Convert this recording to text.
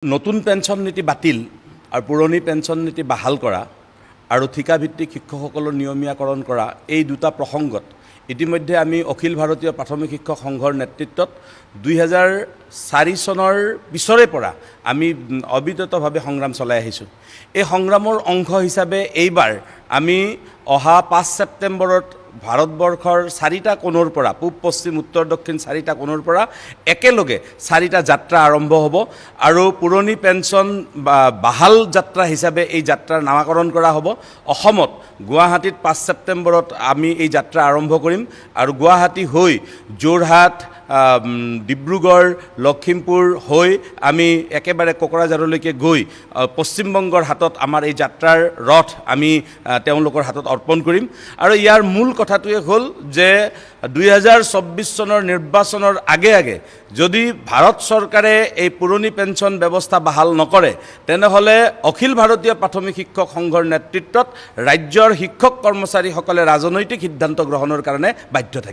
নতুন পেঞ্চন নীতি বাতিল আৰু পুৰণি পেঞ্চন নীতি বাহাল কৰা আৰু ঠিকাভিত্তিক শিক্ষকসকলৰ নিয়মীয়াকৰণ কৰা এই দুটা প্ৰসংগত ইতিমধ্যে আমি অখিল ভাৰতীয় প্ৰাথমিক শিক্ষক সংঘৰ নেতৃত্বত 2004 চনৰ পিছৰে পৰা আমি অবিৰতভাৱে সংগ্ৰাম চলাই আহিছোঁ। এই সংগ্ৰামৰ অংশ হিচাপে এইবাৰ আমি অহা 5 ছেপ্টেম্বৰত ভাৰতবৰ্ষৰ 4টা কোণৰ পৰা পূব পশ্চিম উত্তৰ দক্ষিণ 4টা কোণৰ পৰা একেলগে 4টা যাত্ৰা আৰম্ভ হ'ব আৰু পুৰণি পেঞ্চন বাহাল যাত্ৰা হিচাপে এই যাত্ৰাৰ নামাকৰণ কৰা হ'ব। অসমত গুৱাহাটীত 5 ছেপ্টেম্বৰত আমি এই যাত্ৰা আৰম্ভ কৰিম আৰু গুৱাহাটী হৈ যোৰহাট ডিব্ৰুগড় লখিমপুৰ হৈ আমি একেবাৰে কোকৰাঝাৰলৈকে গৈ পশ্চিমবংগৰ হাতত আমাৰ এই যাত্ৰাৰ ৰথ আমি তেওঁলোকৰ হাতত অৰ্পণ কৰিম। আৰু ইয়াৰ মূল কথাটোৱে হ'ল যে 2024 চনৰ নিৰ্বাচনৰ আগে আগে যদি ভাৰত চৰকাৰে এই পুৰণি পেঞ্চন ব্যৱস্থা বাহাল নকৰে তেনেহ'লে অখিল ভাৰতীয় প্ৰাথমিক শিক্ষক সংঘৰ নেতৃত্বত ৰাজ্যৰ শিক্ষক কৰ্মচাৰীসকলে ৰাজনৈতিক সিদ্ধান্ত গ্ৰহণৰ কাৰণে বাধ্য থাকিব।